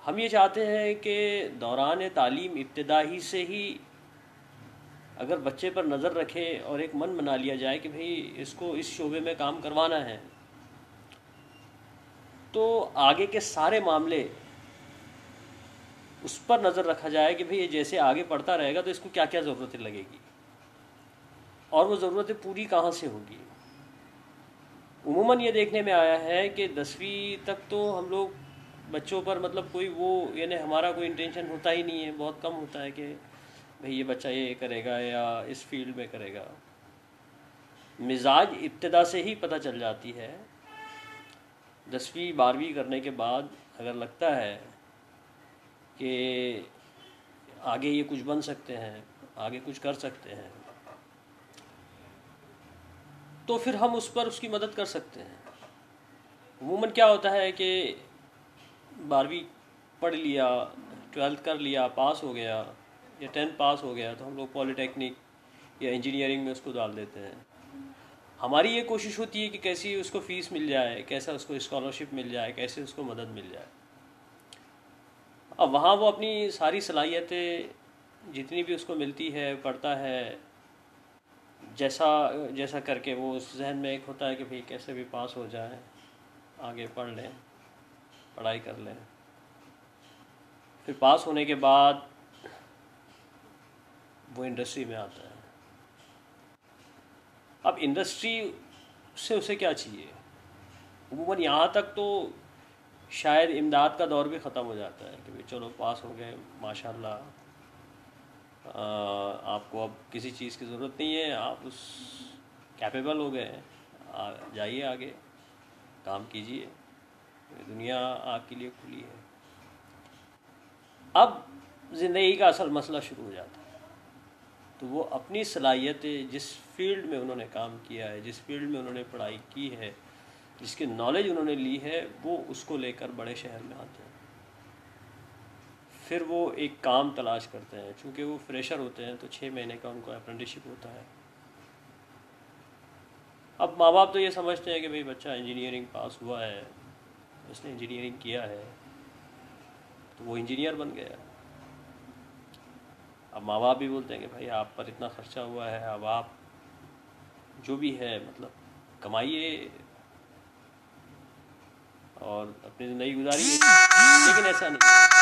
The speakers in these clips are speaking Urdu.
ہم یہ چاہتے ہیں کہ دوران تعلیم ابتدائی سے ہی اگر بچے پر نظر رکھے اور ایک من بنا لیا جائے کہ بھئی اس کو اس شعبے میں کام کروانا ہے، تو آگے کے سارے معاملے اس پر نظر رکھا جائے کہ بھئی یہ جیسے آگے پڑھتا رہے گا تو اس کو کیا کیا ضرورتیں لگے گی اور وہ ضرورتیں پوری کہاں سے ہوگی۔ عموماً یہ دیکھنے میں آیا ہے کہ 10ویں تک تو ہم لوگ بچوں پر مطلب کوئی وہ یعنی ہمارا کوئی انٹینشن ہوتا ہی نہیں ہے، بہت کم ہوتا ہے کہ بھئی یہ بچہ یہ کرے گا یا اس فیلڈ میں کرے گا۔ مزاج ابتدا سے ہی پتہ چل جاتی ہے۔ 10ویں 12ویں کرنے کے بعد اگر لگتا ہے کہ آگے یہ کچھ بن سکتے ہیں، آگے کچھ کر سکتے ہیں، تو پھر ہم اس پر اس کی مدد کر سکتے ہیں۔ عموماً کیا ہوتا ہے کہ 12ویں پڑھ لیا، 12th کر لیا، پاس ہو گیا یا 10th پاس ہو گیا تو ہم لوگ پولی ٹیکنک یا انجینئرنگ میں اس کو ڈال دیتے ہیں۔ ہماری یہ کوشش ہوتی ہے کہ کیسی اس کو فیس مل جائے، کیسا اس کو اسکالرشپ مل جائے، کیسے اس کو مدد مل جائے۔ اب وہاں وہ اپنی ساری صلاحیتیں جتنی بھی اس کو ملتی ہے پڑھتا ہے، جیسا کر کے وہ اس ذہن میں ایک ہوتا ہے کہ بھئی کیسے بھی پاس ہو جائیں، آگے پڑھ لیں، پڑھائی کر لیں۔ پھر پاس ہونے کے بعد وہ انڈسٹری میں آتا ہے۔ اب انڈسٹری سے اسے کیا چاہیے؟ عموماً یہاں تک تو شاید امداد کا دور بھی ختم ہو جاتا ہے کہ بھئی چلو پاس ہو گئے، ماشاءاللہ آپ کو اب کسی چیز کی ضرورت نہیں ہے، آپ اس کیپیبل ہو گئے، جائیے آگے کام کیجیے، دنیا آپ کے لیے کھلی ہے۔ اب زندگی کا اصل مسئلہ شروع ہو جاتا ہے۔ تو وہ اپنی صلاحیتیں جس فیلڈ میں انہوں نے کام کیا ہے، جس فیلڈ میں انہوں نے پڑھائی کی ہے، جس کی نالج انہوں نے لی ہے، وہ اس کو لے کر بڑے شہر میں آتے ہیں۔ پھر وہ ایک کام تلاش کرتے ہیں، چونکہ وہ فریشر ہوتے ہیں تو 6 مہینے کا ان کو اپرنٹسشپ ہوتا ہے۔ اب ماں باپ تو یہ سمجھتے ہیں کہ بھئی بچہ انجینئرنگ پاس ہوا ہے، اس نے انجینئرنگ کیا ہے تو وہ انجینئر بن گیا۔ اب ماں باپ بھی بولتے ہیں کہ بھائی آپ پر اتنا خرچہ ہوا ہے، اب آپ جو بھی ہے مطلب کمائیے اور اپنی زندگی گزاریے، لیکن ایسا نہیں۔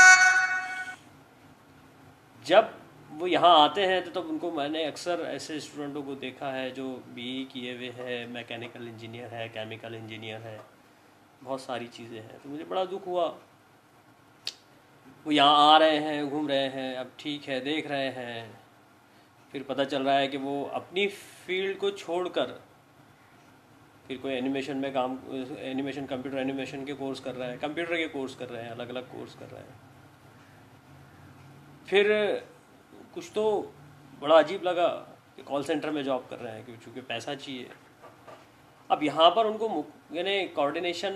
جب وہ یہاں آتے ہیں تو تب ان کو میں نے اکثر ایسے اسٹوڈنٹوں کو دیکھا ہے جو بی ای کیے ہوئے ہے، میکینیکل انجینئر ہے، کیمیکل انجینئر ہے، بہت ساری چیزیں ہیں۔ تو مجھے بڑا دکھ ہوا، وہ یہاں آ رہے ہیں، گھوم رہے ہیں، اب ٹھیک ہے دیکھ رہے ہیں، پھر پتہ چل رہا ہے کہ وہ اپنی فیلڈ کو چھوڑ کر پھر کوئی اینیمیشن میں کمپیوٹر اینیمیشن کے کورس کر رہے ہیں، کمپیوٹر کے کورس کر رہے ہیں، الگ الگ کورس کر رہے ہیں۔ پھر کچھ تو بڑا عجیب لگا کہ کال سینٹر میں جاب کر رہے ہیں چونکہ پیسہ چاہیے۔ اب یہاں پر ان کو یعنی کوارڈینیشن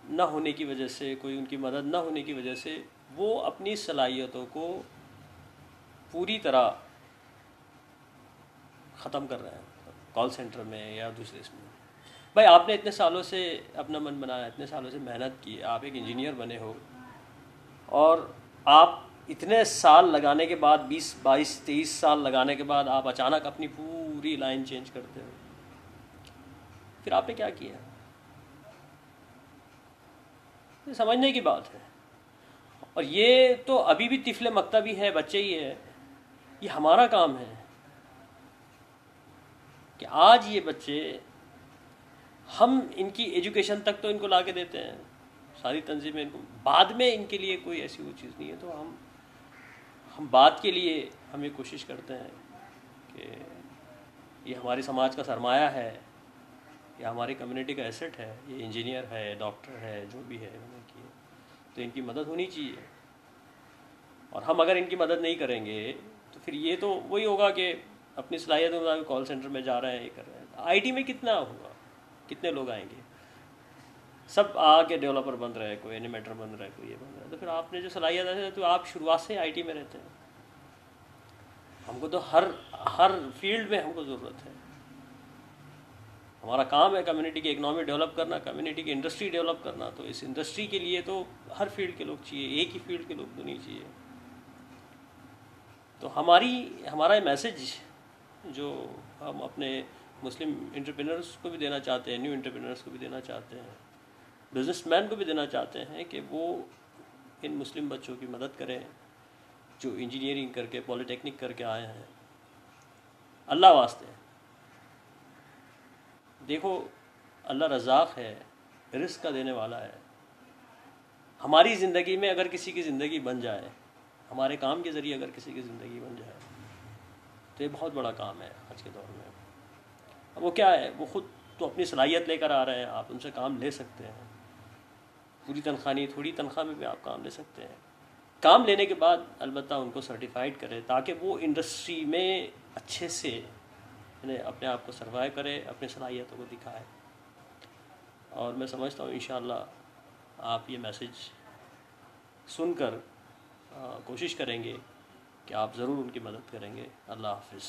نہ ہونے کی وجہ سے، کوئی ان کی مدد نہ ہونے کی وجہ سے، وہ اپنی صلاحیتوں کو پوری طرح ختم کر رہے ہیں کال سینٹر میں یا دوسرے اس میں۔ بھائی آپ نے اتنے سالوں سے اپنا من بنایا، اتنے سالوں سے محنت کی، آپ ایک انجینئر بنے ہو، اور آپ اتنے سال لگانے کے بعد 20 22 23 سال لگانے کے بعد آپ اچانک اپنی پوری لائن چینج کرتے ہو، پھر آپ نے کیا کیا؟ یہ سمجھنے کی بات ہے۔ اور یہ تو ابھی بھی طفل مکتبی ہے، بچے ہی ہے۔ یہ ہمارا کام ہے کہ آج یہ بچے، ہم ان کی ایجوکیشن تک تو ان کو لا کے دیتے ہیں، ساری تنظیمیں ان کو، بعد میں ان کے لیے کوئی ایسی وہ چیز نہیں ہے، تو ہم بعد کے لیے ہم یہ کوشش کرتے ہیں کہ یہ ہمارے سماج کا سرمایہ ہے، یہ ہماری کمیونٹی کا ایسٹ ہے، یہ انجینئر ہے، ڈاکٹر ہے، جو بھی ہے انہوں نے کیے، تو ان کی مدد ہونی چاہیے۔ اور ہم اگر ان کی مدد نہیں کریں گے تو پھر یہ تو وہی ہوگا کہ اپنی صلاحیتوں کے مطابق کال سینٹر میں جا رہے ہیں، یہ کر رہے ہیں۔ آئی ٹی میں کتنا ہوگا، کتنے لوگ آئیں گے؟ سب آ کے ڈیولپر بن رہے ہیں، کوئی اینیمیٹر بن رہا ہے، کوئی یہ بن رہا ہے، تو پھر آپ نے جو صلاحیت ہے تو آپ شروعات سے آئی ٹی میں رہتے ہیں۔ ہم کو تو ہر فیلڈ میں ہم کو ضرورت ہے، ہمارا کام ہے کمیونٹی کی اکنامی ڈیولپ کرنا، کمیونٹی کی انڈسٹری ڈیولپ کرنا، تو اس انڈسٹری کے لیے تو ہر فیلڈ کے لوگ چاہیے، ایک ہی فیلڈ کے لوگ تو نہیں چاہیے. تو ہمارا میسج جو ہم اپنے مسلم انٹرپرینرز کو بھی دینا چاہتے ہیں، نیو انٹرپرینرز کو بھی دینا چاہتے ہیں، بزنس مین کو بھی دینا چاہتے ہیں کہ وہ ان مسلم بچوں کی مدد کریں جو انجینئرنگ کر کے پولی ٹیکنک کر کے آئے ہیں. اللہ واسطے دیکھو، اللہ رزاق ہے، رزق کا دینے والا ہے. ہماری زندگی میں اگر کسی کی زندگی بن جائے، ہمارے کام کے ذریعے اگر کسی کی زندگی بن جائے تو یہ بہت بڑا کام ہے آج کے دور میں. اب وہ کیا ہے، وہ خود تو اپنی صلاحیت لے کر آ رہے ہیں، آپ ان سے کام لے سکتے ہیں، پوری تنخواہ نہیں، تھوڑی تنخواہ میں بھی آپ کام لے سکتے ہیں. کام لینے کے بعد البتہ ان کو سرٹیفائڈ کرے تاکہ وہ انڈسٹری میں اچھے سے اپنے آپ کو سروائیو کرے، اپنی صلاحیتوں کو دکھائے. اور میں سمجھتا ہوں انشاءاللہ آپ یہ میسج سن کر کوشش کریں گے کہ آپ ضرور ان کی مدد کریں گے. اللہ حافظ.